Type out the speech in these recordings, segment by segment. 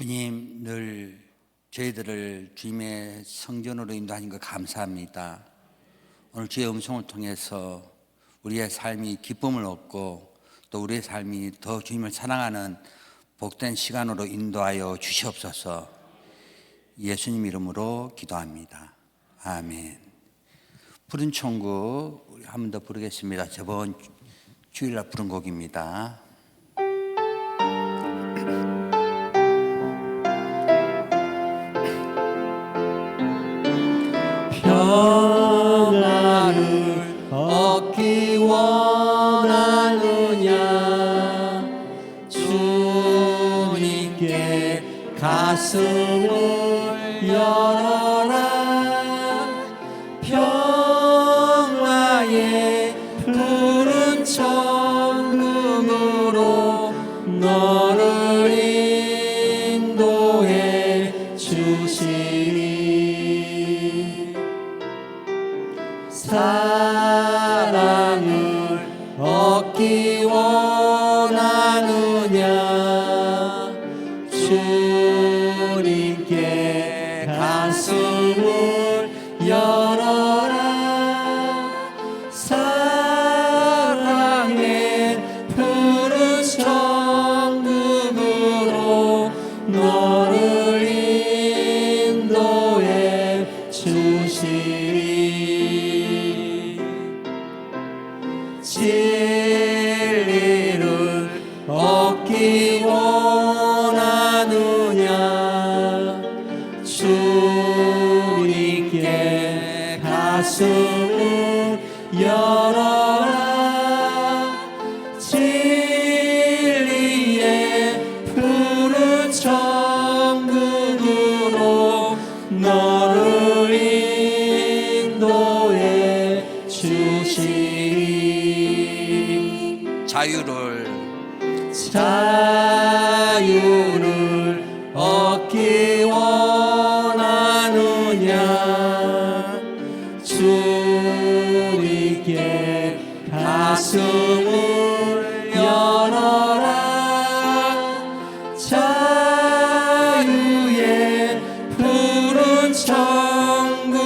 주님, 늘 저희들을 주님의 성전으로 인도하신 것 감사합니다. 오늘 주의 음성을 통해서 우리의 삶이 기쁨을 얻고 또 우리의 삶이 더 주님을 사랑하는 복된 시간으로 인도하여 주시옵소서. 예수님 이름으로 기도합니다. 아멘. 푸른 천국 한 번 더 부르겠습니다. 저번 주일날 부른 곡입니다. 평안을 얻기 원하느냐 주님께 가슴을 열어라 평화의 푸른 천국으로 너를 인도해 주시리 사랑을 얻기 원하느냐 주님께 가슴을 열어라 사랑의 푸른 천국으로 너를 인도해 주시리 진리를 얻기 원하느냐 주님께 가슴을 열어라 진리의 푸른 천국으로 너를 인도해 주시리 자유를 얻기 원하느냐 주님께 가슴을 열어라 자유의 푸른 천국으로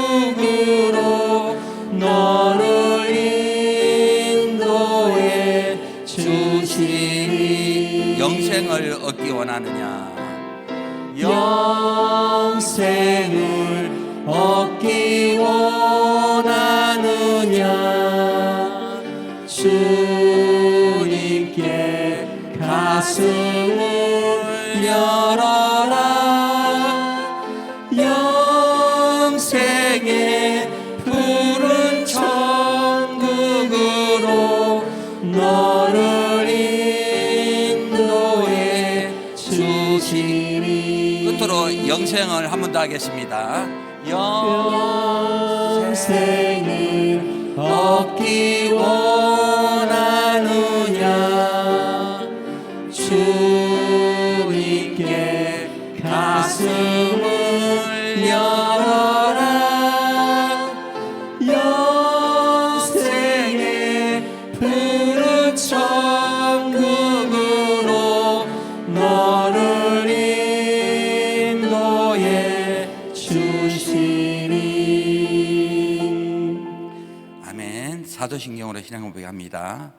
너를 인도해 주시리 영생을 얻기 원하느냐 영생을 얻기 원하느냐 주님께 가슴을 열어라 영생의 푸른 천국으로 너를 인도해 주시리 끝으로 영생을 한 번 더 하겠습니다. 영생을 얻기 원하느냐 주님께 가슴을 열어라 영생의 푸른 천국으로 너를 인도해 주시리 아멘. 사도신경으로 신앙 고백합니다.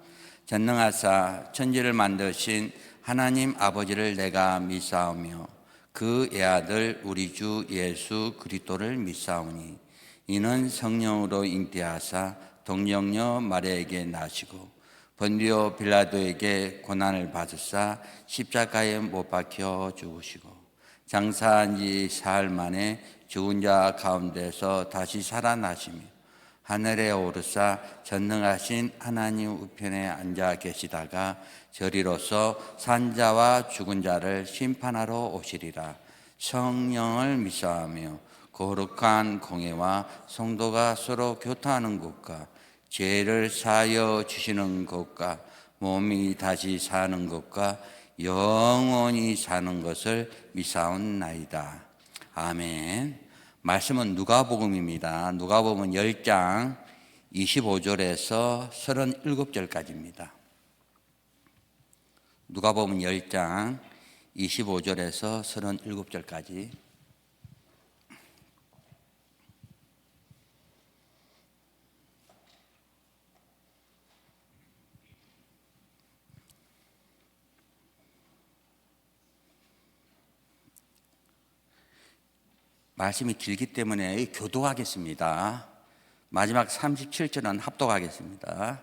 전능하사 천지를 만드신 하나님 아버지를 내가 믿사오며 그 애아들 우리 주 예수 그리스도를 믿사오니 이는 성령으로 잉태하사 동정녀 마리아에게 나시고 본디오 빌라도에게 고난을 받으사 십자가에 못 박혀 죽으시고 장사한 지 사흘 만에 죽은 자 가운데서 다시 살아나시며 하늘에 오르사 전능하신 하나님 우편에 앉아 계시다가 저리로서 산자와 죽은 자를 심판하러 오시리라. 성령을 믿사오며 거룩한 공회와 성도가 서로 교통하는 것과 죄를 사하여 주시는 것과 몸이 다시 사는 것과 영원히 사는 것을 믿사옵나이다. 아멘. 말씀은 누가복음입니다. 누가복음 10장 25절에서 37절까지입니다. 누가복음 10장 25절에서 37절까지. 말씀이 길기 때문에 교도하겠습니다. 마지막 37절은 합독하겠습니다.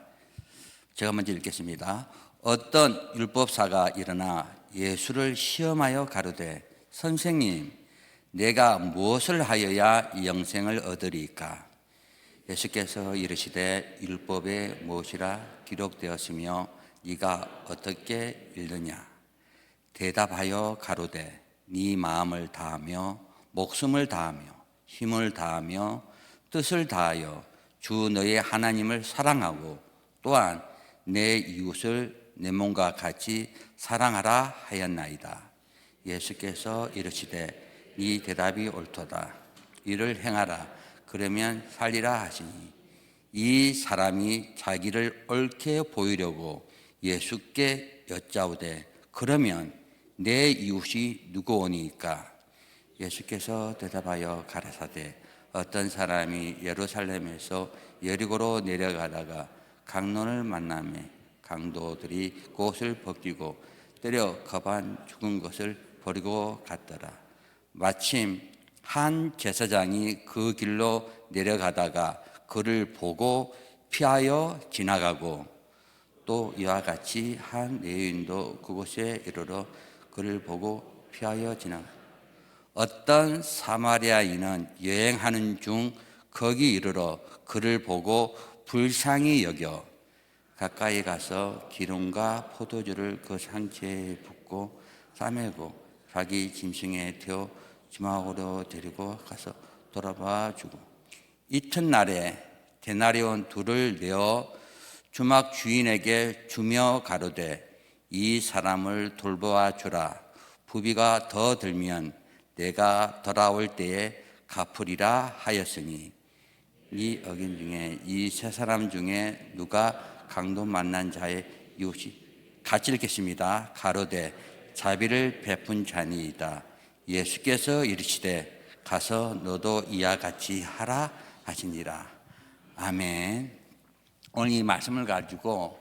제가 먼저 읽겠습니다. 어떤 율법사가 일어나 예수를 시험하여 가로되 선생님, 내가 무엇을 하여야 영생을 얻으리까? 예수께서 이르시되 율법에 무엇이라 기록되었으며 네가 어떻게 읽느냐? 대답하여 가로되 네 마음을 다하며 목숨을 다하며 힘을 다하며 뜻을 다하여 주 너의 하나님을 사랑하고 또한 내 이웃을 내 몸과 같이 사랑하라 하였나이다. 예수께서 이르시되 네 대답이 옳도다. 이를 행하라. 그러면 살리라 하시니 이 사람이 자기를 옳게 보이려고 예수께 여짜오되 그러면 내 이웃이 누구오니까? 예수께서 대답하여 가라사대 어떤 사람이 예루살렘에서 여리고로 내려가다가 강론을 만나매 강도들이 그옷을 벗기고 때려 거반 죽은 것을 버리고 갔더라. 마침 한 제사장이 그 길로 내려가다가 그를 보고 피하여 지나가고 또 이와 같이 한 레위인도 그곳에 이르러 그를 보고 피하여 지나가고 어떤 사마리아인은 여행하는 중 거기 이르러 그를 보고 불쌍히 여겨 가까이 가서 기름과 포도주를 그 상체에 붓고 싸매고 자기 짐승에 태워 주막으로 데리고 가서 돌아봐 주고 이튿날에 데나리온 둘을 내어 주막 주인에게 주며 가로되 이 사람을 돌보아 주라. 부비가 더 들면 내가 돌아올 때에 갚으리라 하였으니 이 어긴 중에 이 세 사람 중에 누가 강도 만난 자의 이웃이 같이 읽겠습니다. 가로되 자비를 베푼 자니이다. 예수께서 이르시되 가서 너도 이와 같이 하라 하시니라. 아멘. 오늘 이 말씀을 가지고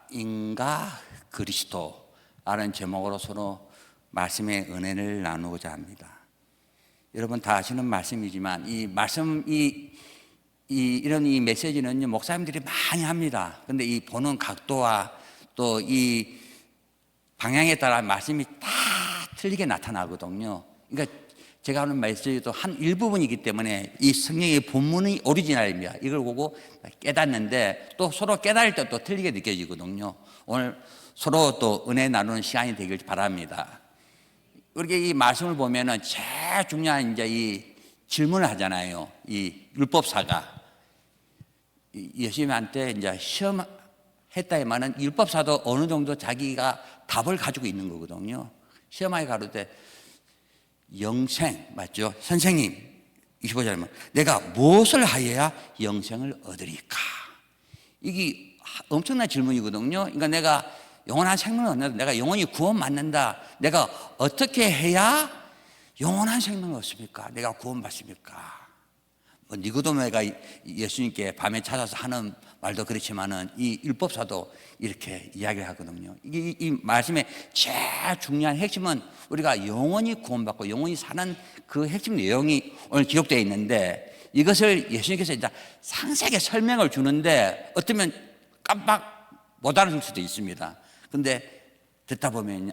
사마리아인가 그리스도라는 제목으로 서로 말씀의 은혜를 나누고자 합니다. 여러분 다 아시는 말씀이지만 이 말씀 이런 이 메시지는요 목사님들이 많이 합니다. 근데 이 보는 각도와 또 이 방향에 따라 말씀이 다 틀리게 나타나거든요. 그러니까 제가 하는 메시지도 한 일부분이기 때문에 이 성경의 본문이 오리지널입니다. 이걸 보고 깨닫는데 또 서로 깨달을 때 또 틀리게 느껴지거든요. 오늘 서로 또 은혜 나누는 시간이 되길 바랍니다. 우리가 이 말씀을 보면은 제일 중요한 이제 이 질문을 하잖아요. 이 율법사가 예수님한테 이제 시험했다면은 율법사도 어느 정도 자기가 답을 가지고 있는 거거든요. 시험하게 가로되 영생 맞죠? 선생님 25절에 내가 무엇을 하여야 영생을 얻으리까? 이게 엄청난 질문이거든요. 그러니까 내가 영원한 생명을 얻는다. 내가 영원히 구원받는다. 내가 어떻게 해야 영원한 생명을 얻습니까? 내가 구원받습니까? 니고데모가 예수님께 밤에 찾아서 하는 말도 그렇지만은 이 율법사도 이렇게 이야기를 하거든요. 이 말씀의 제일 중요한 핵심은 우리가 영원히 구원받고 영원히 사는 그 핵심 내용이 오늘 기록되어 있는데 이것을 예수님께서 이제 상세하게 설명을 주는데 어쩌면 깜빡 못 알아들 수도 있습니다. 근데 듣다 보면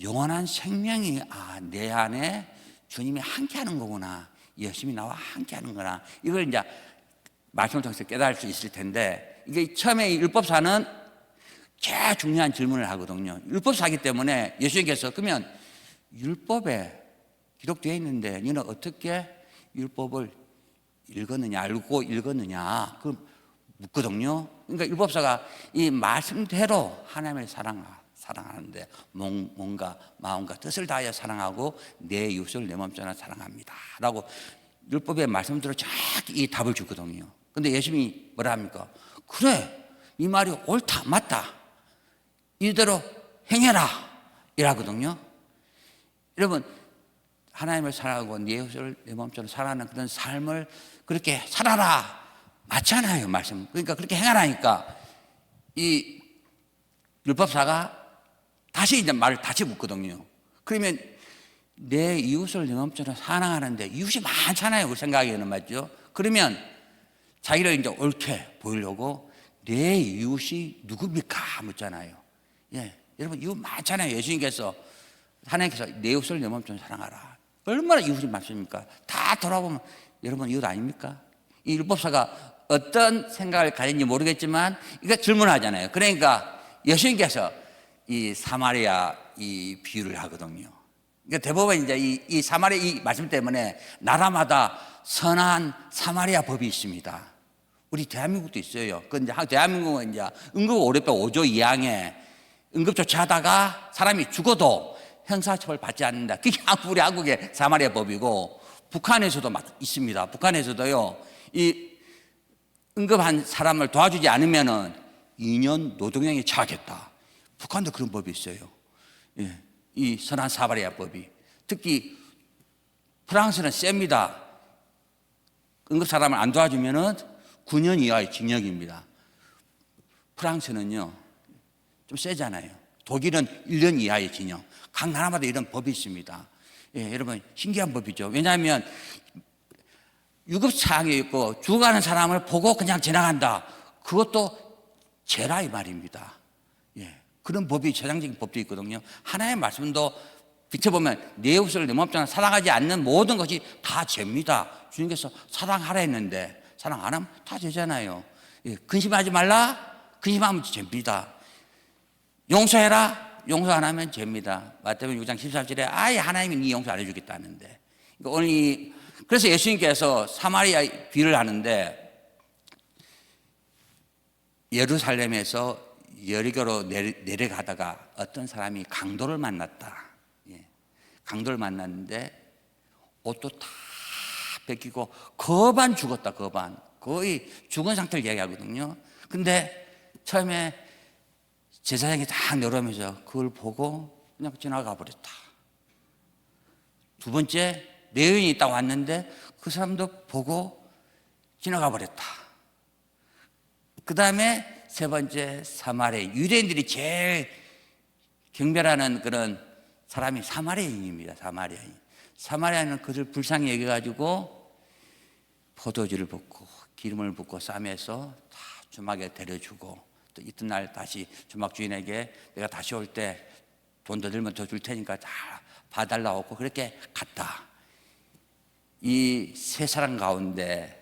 영원한 생명이 내 안에 주님이 함께하는 거구나. 예수님이 나와 함께하는구나. 이걸 이제 말씀을 통해서 깨달을 수 있을 텐데 이게 처음에 율법사는 제일 중요한 질문을 하거든요. 율법사이기 때문에 예수님께서 그러면 율법에 기록되어 있는데 너는 어떻게 율법을 읽었느냐, 알고 읽었느냐 그 묻거든요. 그러니까 율법사가 이 말씀대로 하나님을 사랑하는데 몸과 마음과 뜻을 다하여 사랑하고 내 이웃을 내 몸처럼 사랑합니다 라고 율법의 말씀대로 정확히 이 답을 주거든요. 근데 예수님이 뭐라 합니까? 그래 이 말이 옳다 맞다 이대로 행해라 이라거든요. 여러분, 하나님을 사랑하고 네 이웃을 내 몸처럼 사랑하는 그런 삶을 그렇게 살아라 맞잖아요, 말씀. 그러니까 그렇게 행하라니까 이 율법사가 다시 이제 말을 다시 묻거든요. 그러면 내 이웃을 내 몸처럼 사랑하는데 이웃이 많잖아요, 우리 생각에는. 맞죠? 그러면 자기를 이제 옳게 보이려고 내 이웃이 누굽니까? 묻잖아요. 예, 여러분 이웃 많잖아요. 예수님께서 하나님께서 내 이웃을 내 몸처럼 사랑하라. 얼마나 이웃이 많습니까? 다 돌아보면 여러분 이웃 아닙니까? 이 율법사가 어떤 생각을 가졌는지 모르겠지만 이거 질문하잖아요. 그러니까 예수님께서 이 사마리아 이 비유를 하거든요. 그러니까 대부분 이제 이 사마리아 이 말씀 때문에 나라마다 선한 사마리아 법이 있습니다. 우리 대한민국도 있어요. 그 이제 대한민국은 이제 응급의료법 5조 2항에 응급조치하다가 사람이 죽어도 형사처벌 받지 않는다. 그게 우리 한국의 사마리아 법이고, 북한에서도 있습니다. 북한에서도요, 이 응급한 사람을 도와주지 않으면은 2년 노동형에 처하겠다. 북한도 그런 법이 있어요. 예, 이 선한 사마리아 법이. 특히 프랑스는 셉니다. 응급 사람을 안 도와주면은 9년 이하의 징역입니다. 프랑스는요 좀 세잖아요. 독일은 1년 이하의 징역. 각 나라마다 이런 법이 있습니다. 예, 여러분 신기한 법이죠. 왜냐하면 유급사항이 있고 죽어가는 사람을 보고 그냥 지나간다. 그것도 죄라 이 말입니다. 예, 그런 법이 세상적인 법도 있거든요. 하나님의 말씀도 비춰보면 내 이웃을 내 몸처럼 사랑하지 않는 모든 것이 다 죄입니다. 주님께서 사랑하라 했는데 사랑 안 하면 다 죄잖아요. 예, 근심하지 말라. 근심하면 죄입니다. 용서해라. 용서 안 하면 죄입니다. 마태복음 6장 13절에 아예 하나님이 네 용서 안 해주겠다는데. 그러니까 오늘 그래서 예수님께서 사마리아 비유를 하는데, 예루살렘에서 여리고로 내려가다가 어떤 사람이 강도를 만났다. 예, 강도를 만났는데 옷도 다 뺏기고 거반 죽었다. 거반. 거의 죽은 상태를 이야기하거든요. 근데 처음에 제사장이 다 내려오면서 그걸 보고 그냥 지나가 버렸다. 두 번째 내 여인이 딱 왔는데 그 사람도 보고 지나가 버렸다. 그 다음에 세 번째 사마리아, 유대인들이 제일 경멸하는 그런 사람이 사마리아인입니다. 사마리아인. 사마리아인은 그를 불쌍히 여겨가지고 포도주를 붓고 기름을 붓고 싸매서 다 주막에 데려주고, 또 이튿날 다시 주막 주인에게 내가 다시 올 때 돈 더 들면 더 줄 테니까 다 봐달라고 그렇게 갔다. 이 세 사람 가운데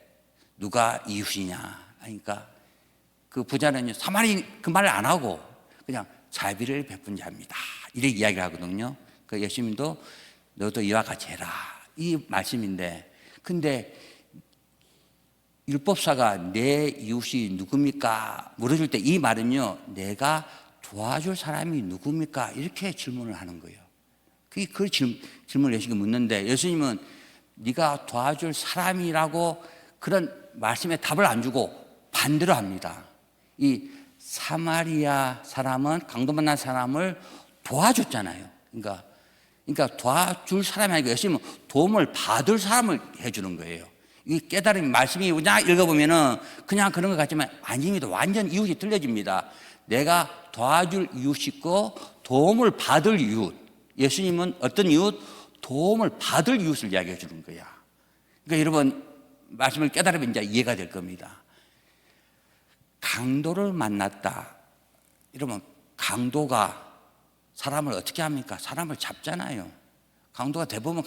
누가 이웃이냐 하니까 그 부자는 사마리아인 그 말을 안 하고 그냥 자비를 베푼 자입니다. 이렇게 이야기를 하거든요. 그 예수님도 너도 이와 같이 해라 이 말씀인데, 근데 율법사가 내 이웃이 누굽니까? 물어줄 때 이 말은요, 내가 도와줄 사람이 누굽니까? 이렇게 질문을 하는 거예요. 그 질문을 예수님께 묻는데, 예수님은 네가 도와줄 사람이라고 그런 말씀에 답을 안 주고 반대로 합니다. 이 사마리아 사람은 강도 만난 사람을 도와줬잖아요. 그러니까 도와줄 사람이 아니고 예수님은 도움을 받을 사람을 해주는 거예요. 이 깨달음 말씀이 그냥 읽어보면은 그냥 그런 것 같지만 아닙니다. 완전 이웃이 틀려집니다. 내가 도와줄 이웃이 있고 도움을 받을 이웃. 예수님은 어떤 이웃? 도움을 받을 이웃을 이야기해 주는 거야. 그러니까 여러분 말씀을 깨달으면 이제 이해가 될 겁니다. 강도를 만났다. 여러분 강도가 사람을 어떻게 합니까? 사람을 잡잖아요. 강도가 대부분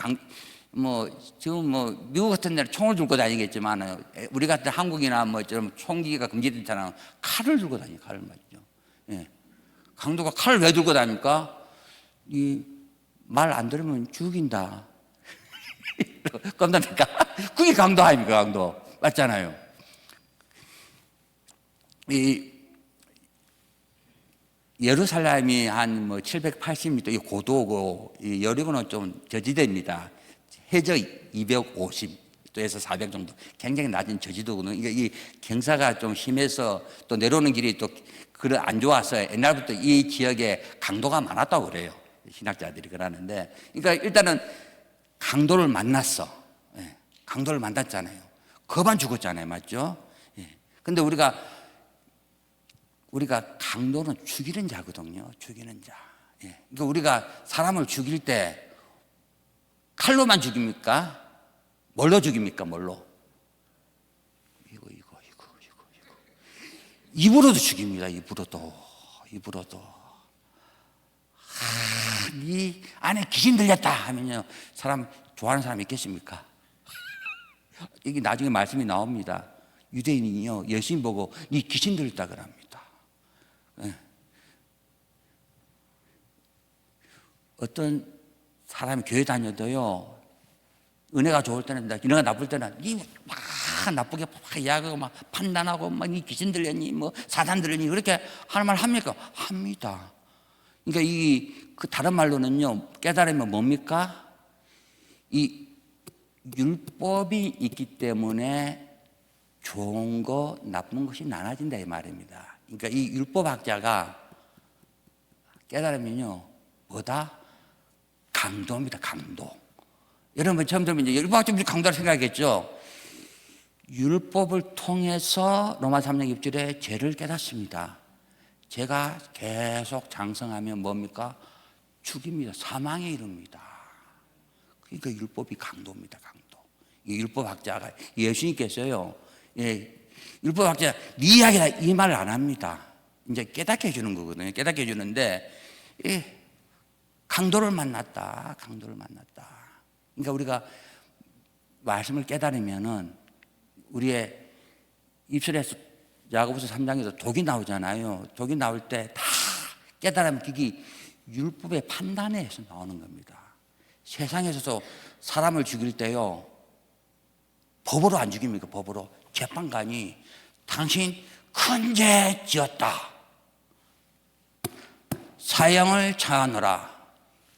지금 미국 같은 데는 총을 들고 다니겠지만 우리 같은 한국이나 좀 총기가 금지됐잖아요. 칼을 들고 다니요. 칼을 맞죠. 예. 강도가 칼을 왜 들고 다닙니까? 말 안 들으면 죽인다. 겁납니까? 그게 강도 아닙니까? 강도 맞잖아요. 예루살렘이 한 780m 이 고도고, 이 여리고는 좀 저지대입니다. 해저 250도에서 400 정도, 굉장히 낮은 저지도거든요. 이 경사가 좀 심해서 또 내려오는 길이 또 그래 안 좋아서 옛날부터 이 지역에 강도가 많았다고 그래요. 신학자들이 그러는데, 그러니까 일단은 강도를 만났어. 예, 강도를 만났잖아요. 그만 죽었잖아요, 맞죠? 예. 근데 우리가 강도는 죽이는 자거든요. 죽이는 자. 예. 그러니까 우리가 사람을 죽일 때 칼로만 죽입니까? 뭘로 죽입니까? 뭘로? 이거. 입으로도 죽입니다. 입으로도. 네 안에 귀신 들렸다 하면요, 사람 좋아하는 사람 있겠습니까? 이게 나중에 말씀이 나옵니다. 유대인이요, 예수님 보고 네 귀신 들렸다 그럽니다. 예. 어떤 사람이 교회 다녀도요, 은혜가 좋을 때는, 은혜가 나쁠 때는 막 나쁘게 막 이야기하고 막 판단하고 막 니 귀신 들렸니, 뭐 사단 들렸니, 그렇게 하는 말 합니까? 합니다. 그러니까 그 다른 말로는요, 깨달으면 뭡니까? 이 율법이 있기 때문에 좋은 거 나쁜 것이 나눠진다 이 말입니다. 그러니까 이 율법학자가 깨달으면요, 뭐다? 강도입니다. 강도. 여러분 처음 들으면 이제 율법학자 무슨 강도라 생각하겠죠? 율법을 통해서 로마 3장 6절에 죄를 깨닫습니다. 죄가 계속 장성하면 뭡니까? 죽입니다. 사망에 이릅니다. 그러니까 율법이 강도입니다. 강도. 이 율법학자가 예수님께서요, 예, 율법학자 네 이야기다 이 말을 안 합니다. 이제 깨닫게 해주는 거거든요. 깨닫게 해주는데, 예, 강도를 만났다. 그러니까 우리가 말씀을 깨달으면은 우리의 입술에서 야고보서 3장에서 독이 나오잖아요. 독이 나올 때 다 깨달으면 그게 율법의 판단에서 나오는 겁니다. 세상에서도 사람을 죽일 때요, 법으로 안 죽입니까? 법으로. 재판관이 당신 큰 죄 지었다, 사형을 처하노라.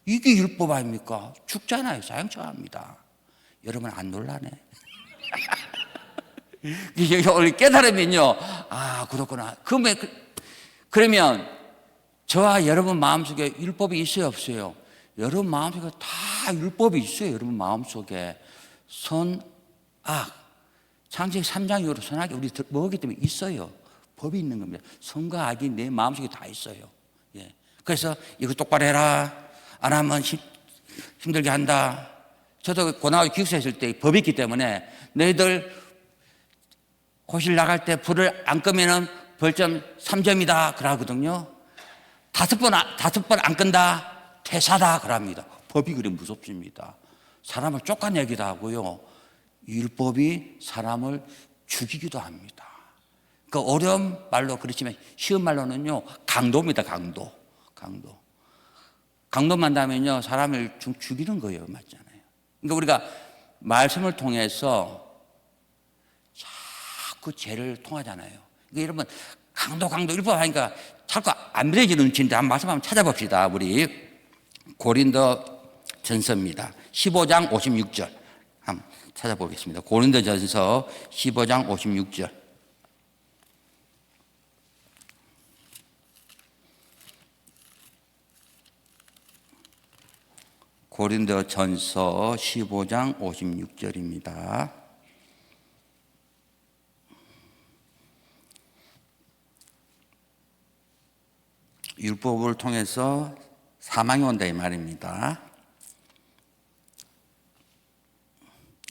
이게 율법 아닙니까? 죽잖아요. 사형 처합니다. 여러분 안 놀라네. 오늘 깨달으면요, 아 그렇구나. 그러면 저와 여러분 마음속에 율법이 있어요, 없어요? 여러분 마음속에 다 율법이 있어요. 여러분 마음속에 선, 악, 창세기 3장 이후로 선악이 우리 먹기 때문에 있어요. 법이 있는 겁니다. 선과 악이 내 마음속에 다 있어요. 예. 그래서 이거 똑바로 해라, 안 하면 힘들게 한다. 저도 고등학교 기숙사 있을 때 법이 있기 때문에 너희들 고실 나갈 때 불을 안 끄면은 벌점 3점이다 그러거든요. 5번 안 끈다, 퇴사다 그럽니다. 법이 그래 무섭습니다. 사람을 쫓아내기도 하고요, 율법이 사람을 죽이기도 합니다. 그 어려운 말로 그렇지만 쉬운 말로는요, 강도입니다. 강도. 강도만 하면요, 사람을 죽이는 거예요. 맞잖아요. 그러니까 우리가 말씀을 통해서 자꾸 죄를 통하잖아요. 그러니까 여러분 강도 율법 하니까 자꾸 안 믿어지는 눈치인데 한번 말씀 한번 찾아봅시다. 우리 고린도 전서입니다. 15장 56절 한번 찾아보겠습니다. 고린도 전서 15장 56절. 고린도 전서 15장 56절입니다. 율법을 통해서 사망이 온다 이 말입니다.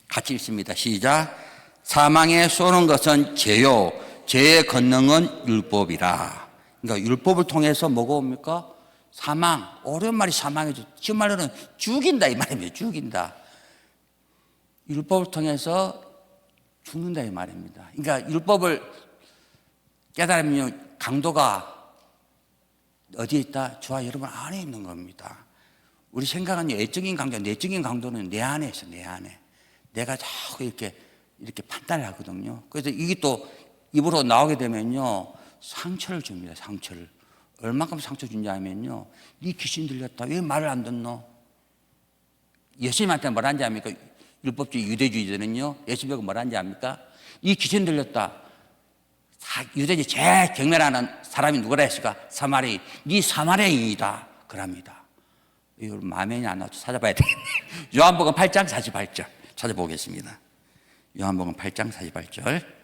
같이 읽습니다. 시작. 사망에 쏘는 것은 죄요, 죄의 권능은 율법이라. 그러니까 율법을 통해서 뭐가 옵니까? 사망. 어려운 말이 사망이죠. 지금 말로는 죽인다 이 말입니다. 죽인다. 율법을 통해서 죽는다 이 말입니다. 그러니까 율법을 깨달으면 강도가 어디에 있다? 저와 여러분 안에 있는 겁니다. 우리 생각은 외적인 강도, 내적인 강도는 내 안에 있어, 내 안에. 내가 자꾸 이렇게 판단을 하거든요. 그래서 이게 또 입으로 나오게 되면요, 상처를 줍니다, 상처를. 얼마큼 상처 준냐 하면요, 네 귀신 들렸다, 왜 말을 안 듣노? 예수님한테 뭐라는지 압니까? 율법주의 유대주의자는요, 예수님하고 뭐라는지 압니까? 이 귀신 들렸다, 유대인이 제일 경멸하는 사람이 누구라 했을까? 사마리. 네 사마리아인이다. 그럽니다. 이걸 마음에 안 나도 찾아봐야 되겠네요. 요한복음 8장 48절 찾아보겠습니다. 요한복음 8장 48절.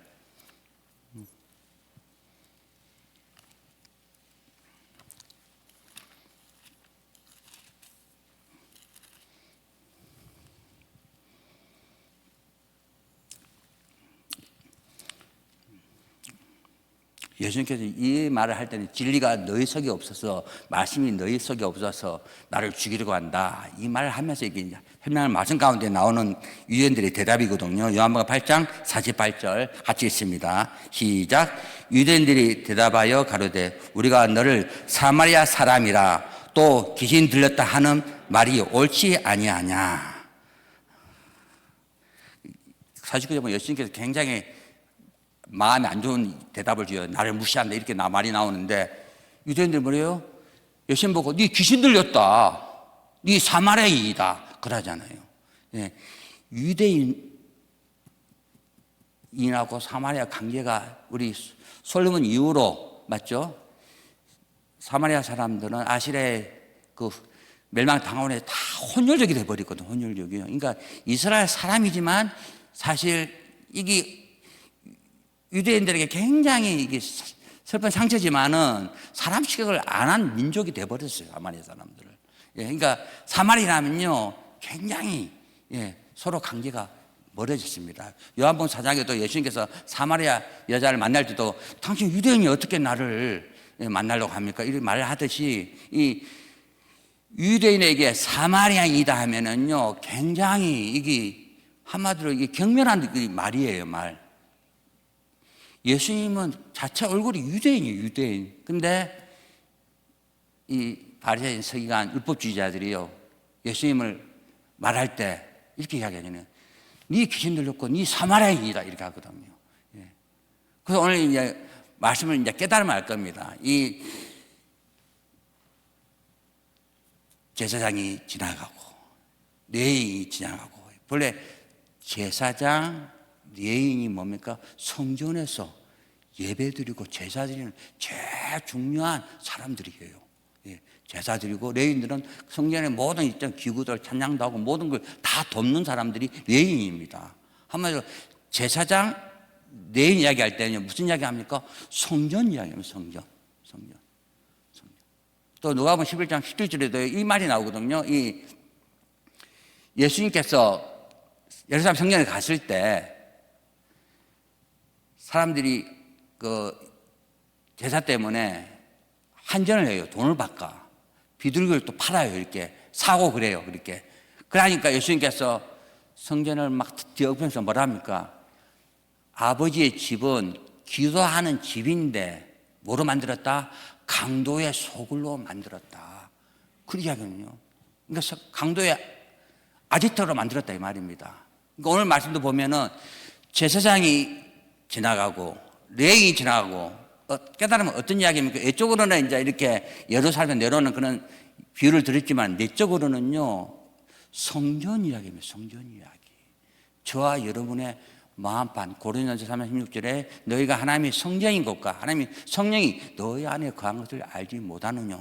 예수님께서 이 말을 할 때는 진리가 너희 속에 없어서, 말씀이 너희 속에 없어서 나를 죽이려고 한다, 이 말을 하면서 이게 설명할 말씀 가운데 나오는 유대인들의 대답이거든요. 요한복음 8장 48절 같이 읽습니다. 시작. 유대인들이 대답하여 가로되 우리가 너를 사마리아 사람이라 또 귀신 들렸다 하는 말이 옳지 아니하냐. 사실 보면 예수님께서 굉장히 마음이 안 좋은 대답을 줘요. 나를 무시한다 이렇게 말이 나오는데, 유대인들 뭐래요? 예수님 보고 네 귀신 들렸다, 네 사마리아인이다 그러잖아요. 네. 유대인하고 사마리아 관계가 우리 솔로몬 이후로 맞죠? 사마리아 사람들은 아실의 그 멸망 당원에 다 혼혈족이 돼버리거든. 혼혈족이요. 그러니까 이스라엘 사람이지만 사실 이게 유대인들에게 굉장히 이게 슬픈 상처지만은 사람 취급을 안 한 민족이 돼버렸어요. 사마리아 사람들을. 예, 그러니까 사마리아면요 굉장히 서로 관계가 멀어졌습니다. 요한복음 4장에도 예수님께서 사마리아 여자를 만날 때도 당신 유대인이 어떻게 나를 만나려고 합니까? 이렇게 말을 하듯이 이 유대인에게 사마리아인이다 하면은요 굉장히 이게 한마디로 이게 경멸한 말이에요, 말. 예수님은 자체 얼굴이 유대인이에요, 유대인. 근데 이 바리새인 서기관 율법주의자들이요 예수님을 말할 때 이렇게 이야기하잖아요. 네 귀신 들렸고 네 사마리아인이다 이렇게 하거든요. 예. 그래서 오늘 이제 말씀을 이제 깨달으면 알 겁니다. 이 제사장이 지나가고 레위인이 지나가고, 본래 제사장 레위인이 뭡니까? 성전에서 예배드리고 제사드리는 제일 중요한 사람들이에요. 예, 제사드리고 레위인들은 성전의 모든 일정 기구들 찬양도 하고 모든 걸 다 돕는 사람들이 레위인입니다. 한마디로 제사장 레위인 이야기할 때는 무슨 이야기 합니까? 성전 이야기합니다. 성전. 또 누가복음 11장 17절에도 이 말이 나오거든요. 이 예수님께서 예루살렘 성전에 갔을 때 사람들이 그 제사 때문에 환전을 해요. 돈을 바꿔. 비둘기를 또 팔아요. 이렇게 사고 그래요. 그렇게. 그러니까 예수님께서 성전을 막 뒤엎으면서 뭐라 합니까? 아버지의 집은 기도하는 집인데 뭐로 만들었다? 강도의 소굴로 만들었다. 그렇게 하거든요. 그러니까 강도의 아지트로 만들었다 이 말입니다. 그러니까 오늘 말씀도 보면은 제사장이 지나가고 레위인이 지나가고 깨달으면 어떤 이야기입니까? 이쪽으로는 이제 이렇게 예루살렘에 내려오는 그런 비유를 드렸지만 내적으로는요 성전 이야기입니다. 성전 이야기. 저와 여러분의 마음판 고린도전서 3장 16절에 너희가 하나님의 성전인 것과 하나님의 성령이 너희 안에 거한 것을 알지 못하느냐.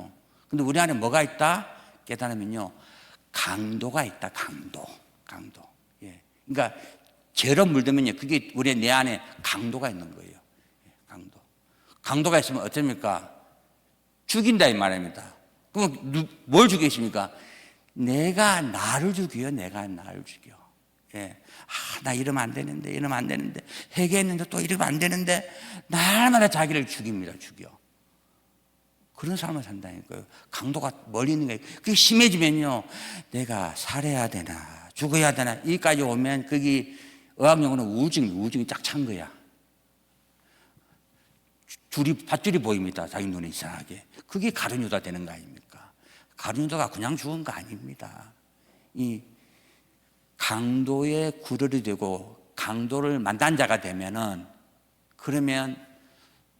근데 우리 안에 뭐가 있다? 깨달으면요 강도가 있다. 강도. 예. 그러니까 죄로 물들면요 그게 우리 내 안에 강도가 있는 거예요. 강도. 강도가 있으면 어떻습니까? 죽인다 이 말입니다. 그럼 뭘 죽이십니까? 내가 나를 죽여요. 내가 나를 죽여. 예. 나 이러면 안 되는데, 이러면 안 되는데, 회개했는데 또 이러면 안 되는데, 날마다 자기를 죽입니다. 죽여. 그런 삶을 산다니까요. 강도가 멀리 있는 거예요. 그게 심해지면요, 내가 살해야 되나, 죽어야 되나, 여기까지 오면 그게 의학용어는 우울증이 쫙 찬 거야. 밧줄이 보입니다. 자기 눈에 이상하게. 그게 가룟 유다 되는 거 아닙니까? 가룟 유다가 그냥 죽은 거 아닙니다. 이 강도의 구별이 되고 강도를 만난 자가 되면은 그러면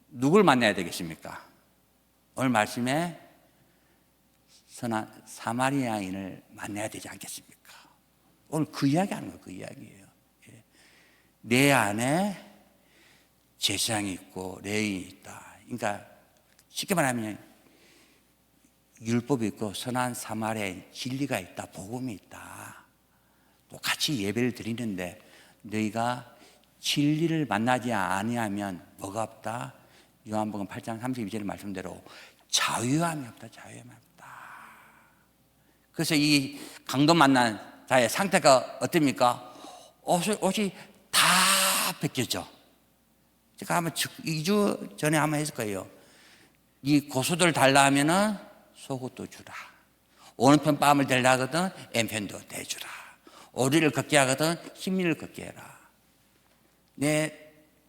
누굴 만나야 되겠습니까? 오늘 말씀에 선한 사마리아인을 만나야 되지 않겠습니까? 오늘 그 이야기 하는 거예요. 그 이야기예요. 내 안에 제사장이 있고 레위인이 있다. 그러니까 쉽게 말하면 율법이 있고 선한 사마리아인 진리가 있다. 복음이 있다. 똑같이 예배를 드리는데 너희가 진리를 만나지 아니하면 뭐가 없다? 요한복음 8장 32절 말씀대로 자유함이 없다. 자유함이 없다. 그래서 이 강도 만난 자의 상태가 어떻습니까? 옷이 다 벗겨져. 제가 한번 2주 전에 한번 했을 거예요. 이 고수들 달라 하면은 속옷도 주라. 오른편 뺨을 대려 하거든 왼편도 대주라. 오리를 걷게 하거든 십리를 걷게 해라. 내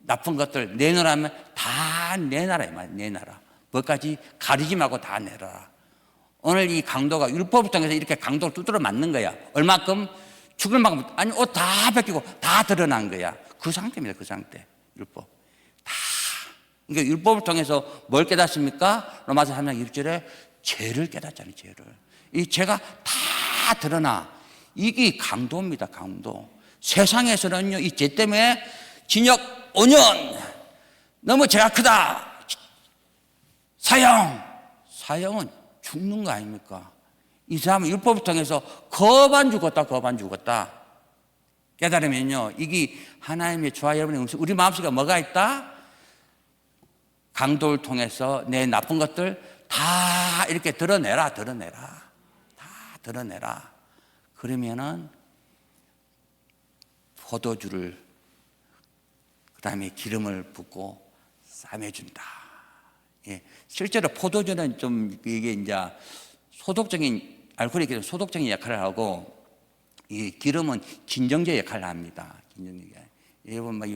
나쁜 것들 내놓으라면 다 내놔라 이 말이야. 내놔라. 뭐까지 가리지 말고 다 내라. 오늘 이 강도가 율법을 통해서 이렇게 강도를 두드려 맞는 거야. 얼마큼? 죽을 만큼. 아니 옷 다 벗기고 다 드러난 거야. 그 상태입니다. 그 상태. 율법 다. 그러니까 율법을 통해서 뭘 깨닫습니까? 로마서 3장 1절에 죄를 깨닫잖아요. 죄를. 이 죄가 다 드러나. 이게 강도입니다. 강도. 세상에서는요 이 죄 때문에 징역 5년, 너무 죄가 크다, 사형은 죽는 거 아닙니까? 이 사람은 율법을 통해서 거반 죽었다 깨달으면요 이게 하나님의 저와 여러분의 음식, 우리 마음속에 뭐가 있다? 강도를 통해서 내 나쁜 것들 다 이렇게 드러내라. 그러면은 포도주를 그 다음에 기름을 붓고 싸매준다. 예. 실제로 포도주는 좀 이게 이제 소독적인, 알코올이 소독적인 역할을 하고, 이 기름은 진정제 역할을 합니다. 진정제. 여러분, 막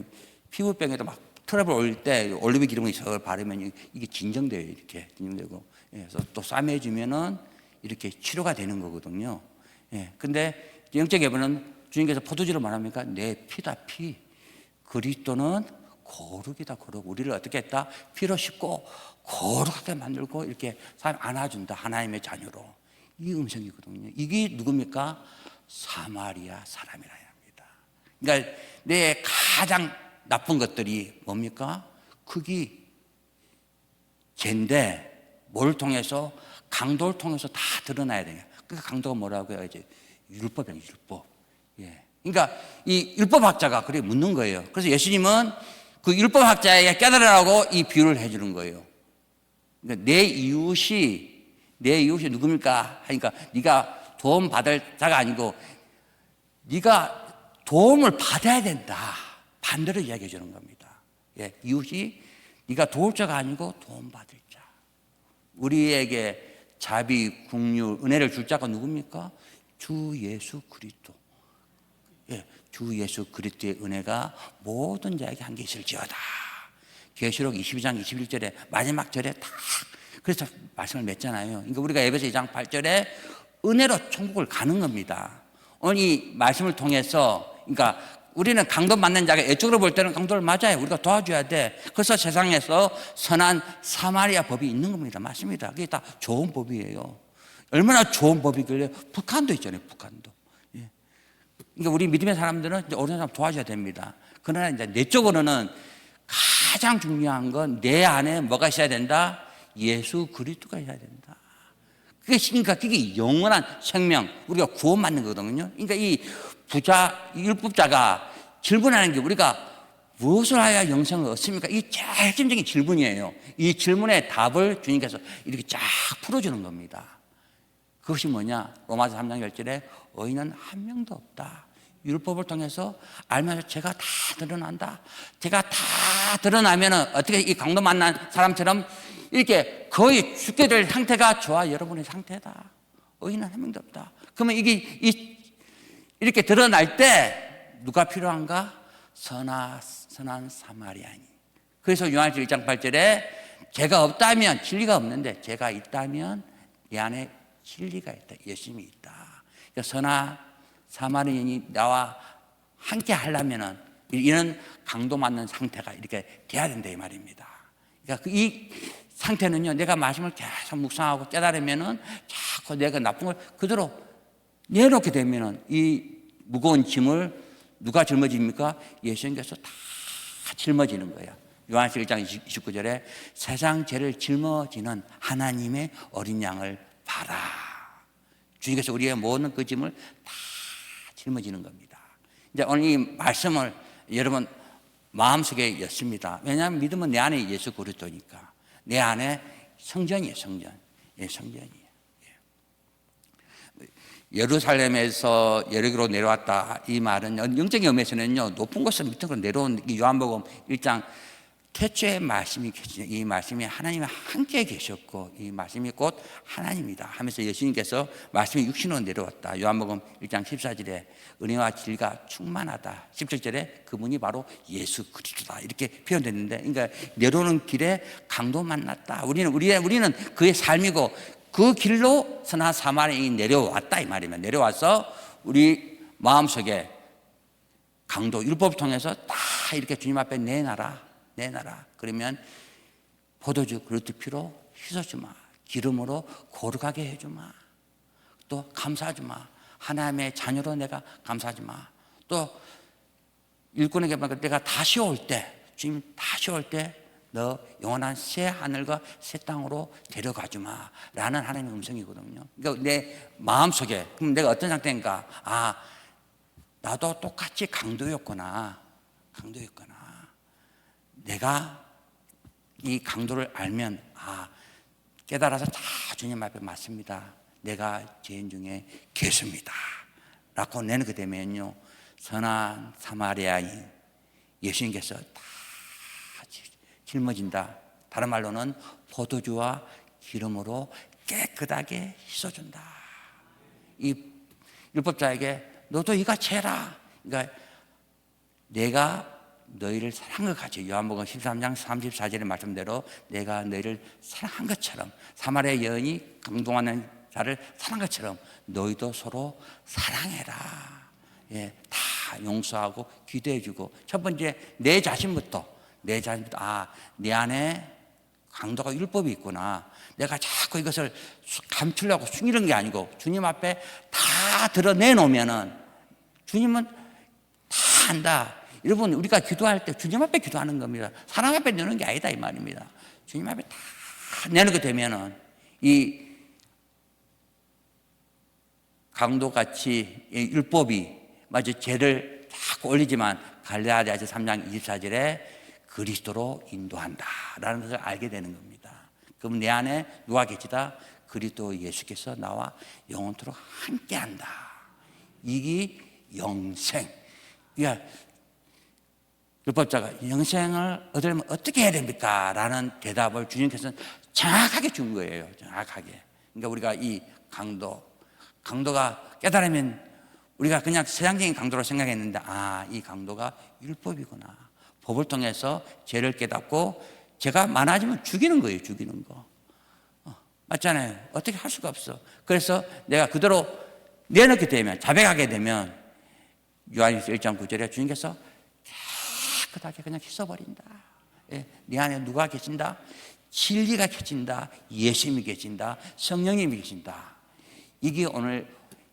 피부병에도 막 트러블 올릴 때 올리브 기름을 저걸 바르면 이게 진정돼요. 이렇게 진정되고. 예. 그래서 또 싸매주면은 이렇게 치료가 되는 거거든요. 예. 근데 영적 예배는 주님께서 포도주를 말합니까? 내 피다, 피. 그리스도는 거룩이다, 거룩. 우리를 어떻게 했다? 피로 씻고 거룩하게 만들고 이렇게 사람 안아준다. 하나님의 자녀로. 이 음성이거든요. 이게 누굽니까? 사마리아 사람이라 합니다. 그러니까 내 가장 나쁜 것들이 뭡니까? 그게 죄인데 뭘 통해서? 강도를 통해서 다 드러나야 되냐. 그러니까 강도가 뭐라고 해요? 이제 율법이에요, 율법. 예. 그러니까 이 율법학자가 그래 묻는 거예요. 그래서 예수님은 그 율법학자에게 깨달으라고 이 비유를 해주는 거예요. 그러니까 내 이웃이 누굽니까? 하니까 네가 도움 받을 자가 아니고 네가 도움을 받아야 된다. 반대로 이야기해 주는 겁니다. 예. 이웃이 네가 도울 자가 아니고 도움 받을 자. 우리에게 자비, 긍휼, 은혜를 줄 자가 누굽니까? 주 예수 그리스도. 예, 주 예수 그리스도의 은혜가 모든 자에게 함께 있을지어다. 계시록 22장 21절에 마지막 절에 다 그래서 말씀을 맺잖아요. 그러니까 우리가 에베소 2장 8절에 은혜로 천국을 가는 겁니다. 오늘 이 말씀을 통해서 그러니까 우리는 강도 맞는 자가 애적으로 볼 때는 강도를 맞아요. 우리가 도와줘야 돼. 그래서 세상에서 선한 사마리아 법이 있는 겁니다. 맞습니다. 그게 다 좋은 법이에요. 얼마나 좋은 법이길래 북한도 있잖아요. 북한도. 그러니까 우리 믿음의 사람들은 이제 어려운 사람 도와줘야 됩니다. 그러나 이제 내적으로는 가장 중요한 건 내 안에 뭐가 있어야 된다? 예수 그리스도가 있어야 된다. 그러니까 그게 영원한 생명, 우리가 구원받는 거거든요. 그러니까 이 율법자가 질문하는 게 우리가 무엇을 하여야 영생을 얻습니까? 이게 제일 핵심적인 질문이에요. 이 질문의 답을 주님께서 이렇게 쫙 풀어주는 겁니다. 그것이 뭐냐? 로마서 3장 10절에 의인은 한 명도 없다. 율법을 통해서 알면서 죄가 다 드러난다. 죄가 다 드러나면 어떻게 이 강도 만난 사람처럼 이렇게 거의 죽게 될 상태가 저와 여러분의 상태다. 의인은 한 명도 없다. 그러면 이게 이렇게 드러날 때 누가 필요한가? 선한 사마리아인. 그래서 요한일서 1장 8절에 죄가 없다면, 진리가 없는데 죄가 있다면 이 안에 진리가 있다. 예수님이 있다. 그러니까 선한 사마리아인이 나와 함께 하려면은 이런 강도 맞는 상태가 이렇게 돼야 된다 이 말입니다. 그러니까 이 상태는요, 내가 말씀을 계속 묵상하고 깨달으면은 자꾸 내가 나쁜 걸 그대로 내놓게 되면은 이 무거운 짐을 누가 짊어집니까? 예수님께서 다 짊어지는 거야. 요한서 1장 29절에 세상 죄를 짊어지는 하나님의 어린 양을 봐라. 주님께서 우리의 모든 그 짐을 다 짊어지는 겁니다. 이제 오늘 이 말씀을 여러분 마음속에 였습니다. 왜냐하면 믿음은 내 안에 예수 그리스도니까. 내 안에 성전이에요, 성전. 예, 성전이에요. 예루살렘에서 여리고로 내려왔다. 이 말은 영적인 의미에서는요, 높은 곳에서 밑으로 내려온 요한복음 1장 태초에 말씀이 계시죠. 이 말씀이 하나님과 함께 계셨고 이 말씀이 곧 하나님이다 하면서 예수님께서 말씀이 육신으로 내려왔다. 요한복음 1장 14절에 은혜와 진리가 충만하다. 17절에 그분이 바로 예수 그리스도다 이렇게 표현됐는데, 그러니까 내려오는 길에 강도 만났다. 우리는 그의 삶이고 그 길로 선한 사마리아인이 내려왔다 이 말이면, 내려와서 우리 마음속에 강도 율법을 통해서 다 이렇게 주님 앞에 내놔라. 그러면 포도주 그릇 피로 씻어주마, 기름으로 거룩하게 해주마, 또 감사하주마, 하나님의 자녀로 내가 감사하주마, 또 일꾼에게 말하면 내가 다시 올 때, 주님 다시 올 때 너 영원한 새 하늘과 새 땅으로 데려가주마 라는 하나님의 음성이거든요. 그러니까 내 마음속에, 그럼 내가 어떤 상태인가? 아, 나도 똑같이 강도였구나. 내가 이 강도를 알면, 아, 깨달아서 다 주님 앞에 맞습니다. 내가 죄인 중에 괴수입니다 라고 내놓게 되면요, 선한 사마리아인 예수님께서 다 짊어진다. 다른 말로는 포도주와 기름으로 깨끗하게 씻어준다. 이 율법자에게 너도 이가 죄라. 그러니까 내가 너희를 사랑한 것 같이, 요한복음 13장 34절의 말씀대로 내가 너희를 사랑한 것처럼, 사마리아 여인이 강동하는 자를 사랑한 것처럼 너희도 서로 사랑해라. 예, 다 용서하고 기도해주고, 첫 번째 내 자신부터 아, 내 안에 강도가 율법이 있구나. 내가 자꾸 이것을 감추려고 숨기는 게 아니고 주님 앞에 다 드러내놓으면은 주님은 다 안다. 여러분, 우리가 기도할 때 주님 앞에 기도하는 겁니다. 사람 앞에 내는 게 아니다 이 말입니다. 주님 앞에 다 내놓게 되면은 이 강도같이 율법이 마치 죄를 자꾸 올리지만 갈라디아서 3장 24절에 그리스도로 인도한다라는 것을 알게 되는 겁니다. 그럼 내 안에 누가 계시다? 그리스도 예수께서 나와 영원토록 함께한다. 이게 영생. 그러니까 율법자가 영생을 얻으려면 어떻게 해야 됩니까? 라는 대답을 주님께서는 정확하게 준 거예요. 정확하게. 그러니까 우리가 이 강도가 깨달으면 우리가 그냥 세상적인 강도로 생각했는데, 아, 이 강도가 율법이구나. 법을 통해서 죄를 깨닫고 죄가 많아지면 죽이는 거예요. 죽이는 거. 맞잖아요. 어떻게 할 수가 없어. 그래서 내가 그대로 내놓게 되면, 자백하게 되면 요한일서 1장 9절에 주님께서 깨끗하게 그냥 씻어버린다. 예, 네 안에 누가 계신다? 진리가 계신다. 예수님이 계신다. 성령님이 계신다. 이게 오늘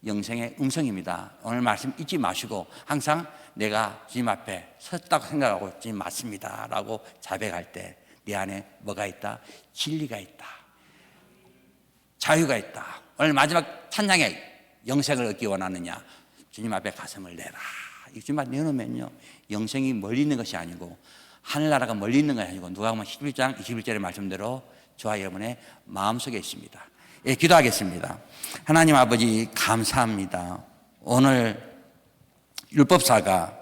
영생의 음성입니다. 오늘 말씀 잊지 마시고 항상 내가 주님 앞에 섰다고 생각하고 주님 맞습니다 라고 자백할 때 네 안에 뭐가 있다? 진리가 있다. 자유가 있다. 오늘 마지막 찬양에 영생을 얻기 원하느냐? 주님 앞에 가슴을 내라. 이 주님 앞에 내놓으면요, 영생이 멀리 있는 것이 아니고 하늘나라가 멀리 있는 것이 아니고 누가복음 11장 21절의 말씀대로 저와 여러분의 마음속에 있습니다. 예, 기도하겠습니다. 하나님 아버지 감사합니다. 오늘 율법사가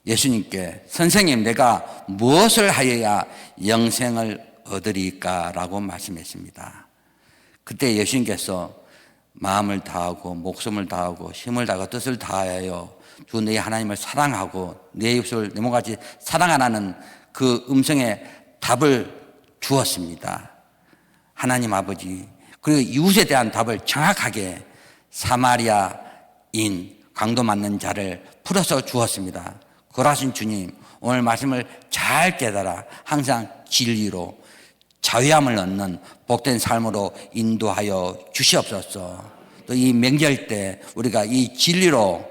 예수님께 선생님 내가 무엇을 하여야 영생을 얻으리까? 라고 말씀했습니다. 그때 예수님께서 마음을 다하고 목숨을 다하고 힘을 다하고 뜻을 다하여 주 너희 하나님을 사랑하고 내 이웃을 내 몸같이 사랑하라는 그 음성의 답을 주었습니다. 하나님 아버지, 그리고 이웃에 대한 답을 정확하게 사마리아인 강도 맞는 자를 풀어서 주었습니다. 그러하신 주님, 오늘 말씀을 잘 깨달아 항상 진리로 자유함을 얻는 복된 삶으로 인도하여 주시옵소서. 또 이 명절 때 우리가 이 진리로,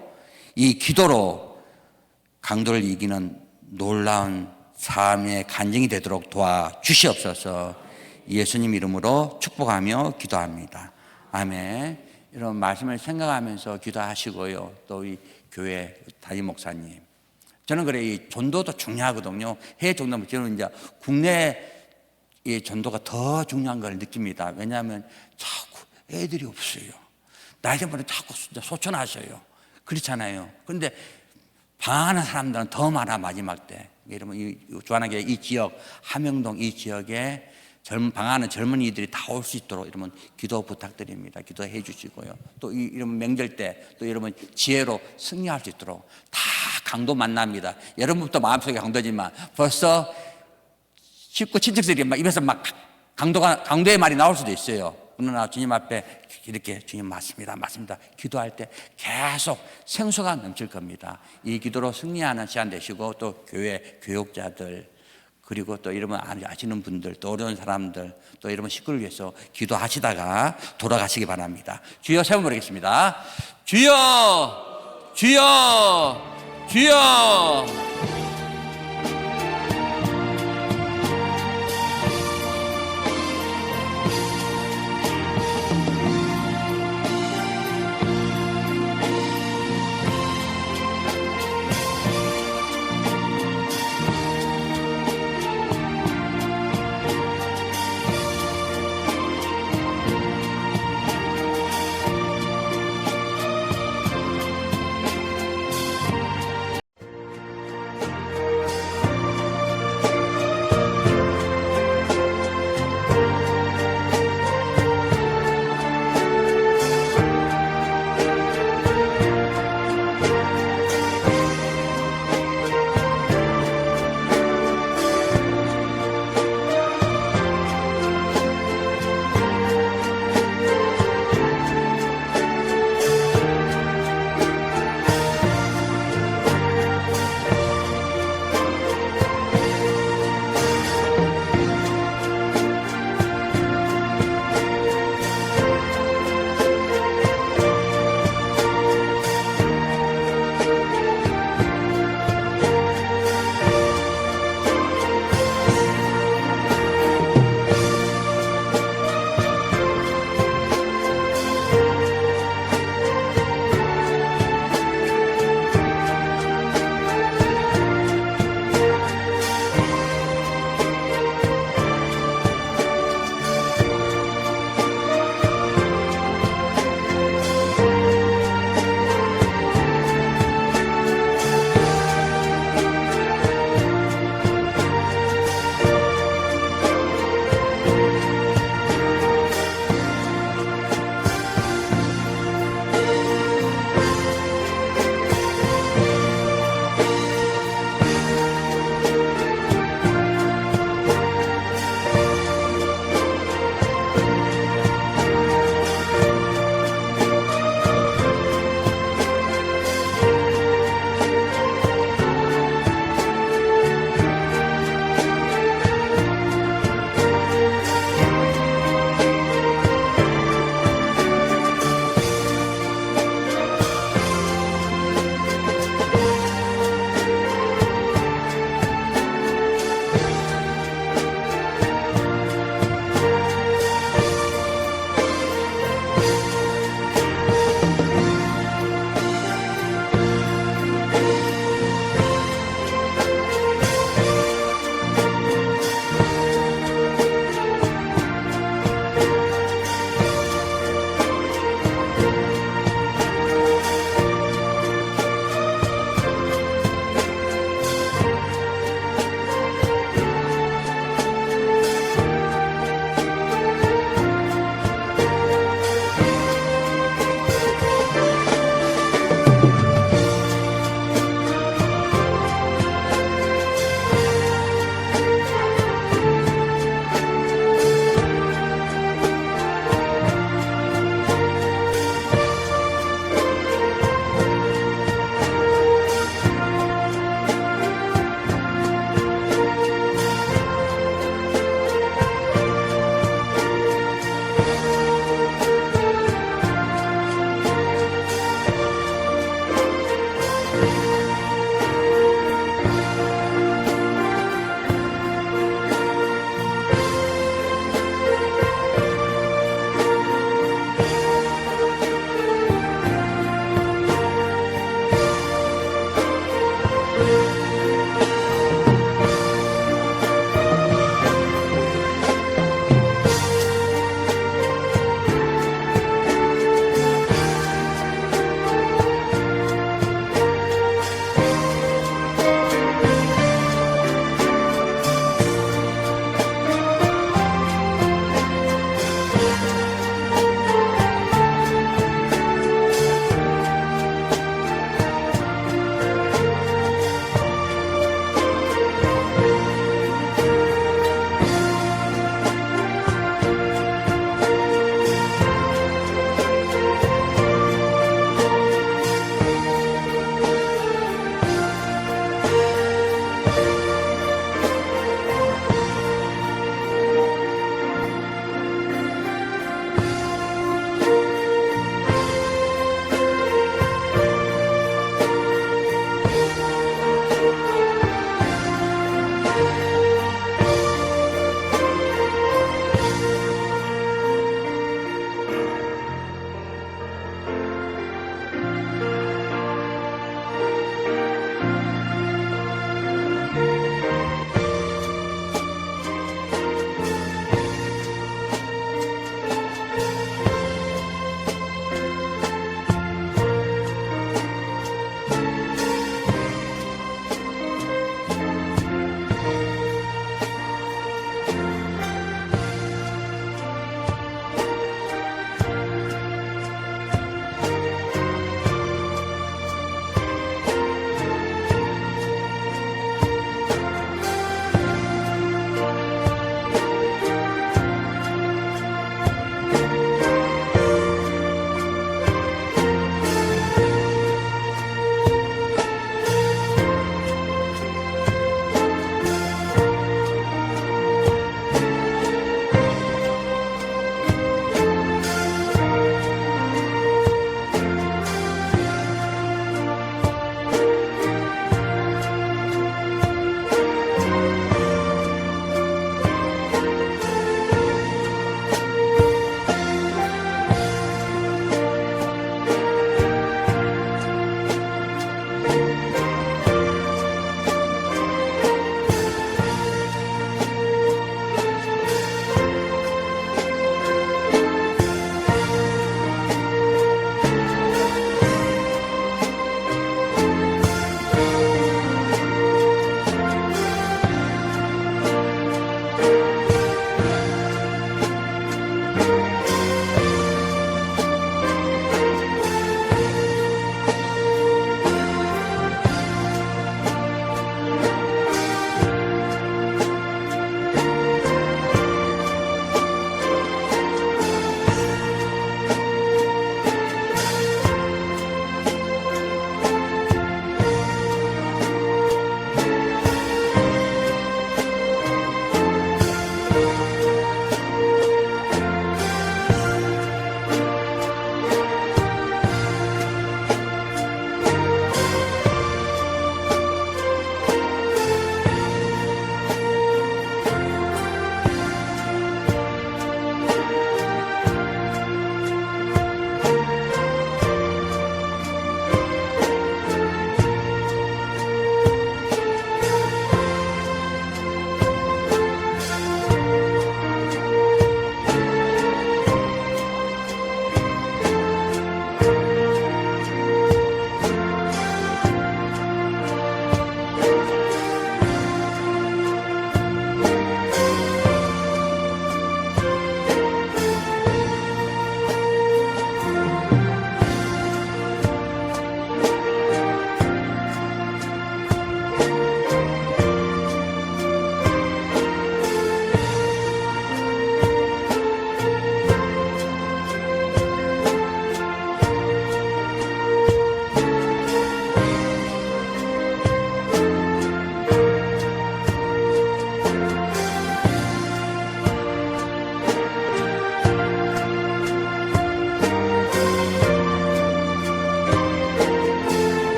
이 기도로 강도를 이기는 놀라운 삶의 간증이 되도록 도와주시옵소서. 예수님 이름으로 축복하며 기도합니다. 아멘. 이런 말씀을 생각하면서 기도하시고요. 또 이 교회 담임 목사님, 저는 그래 이 전도도 중요하거든요. 해외 전도면 저는 이제 국내 이 전도가 더 중요한 걸 느낍니다. 왜냐하면 자꾸 애들이 없어요. 나이 든 분은 자꾸 소천하셔요. 그렇잖아요. 그런데 방황하는 사람들은 더 많아. 마지막 때 이러면 이 주안하게 이 지역 함영동 이 지역에 방황하는 젊은이들이 다 올 수 있도록 이러면 기도 부탁드립니다. 기도해 주시고요. 또 이러면 명절 때 또 여러분 지혜로 승리할 수 있도록 다 강도 만납니다. 여러분부터 마음속에 강도지만 벌써 식구 친척들이 막 입에서 막 강도의 말이 나올 수도 있어요. 그러나 주님 앞에 이렇게 주님 맞습니다 기도할 때 계속 생수가 넘칠 겁니다. 이 기도로 승리하는 시간 되시고, 또 교회 교육자들, 그리고 또 여러분 아시는 분들, 또 어려운 사람들, 또 여러분 식구를 위해서 기도하시다가 돌아가시기 바랍니다. 주여 세워보겠습니다. 주여, 주여, 주여.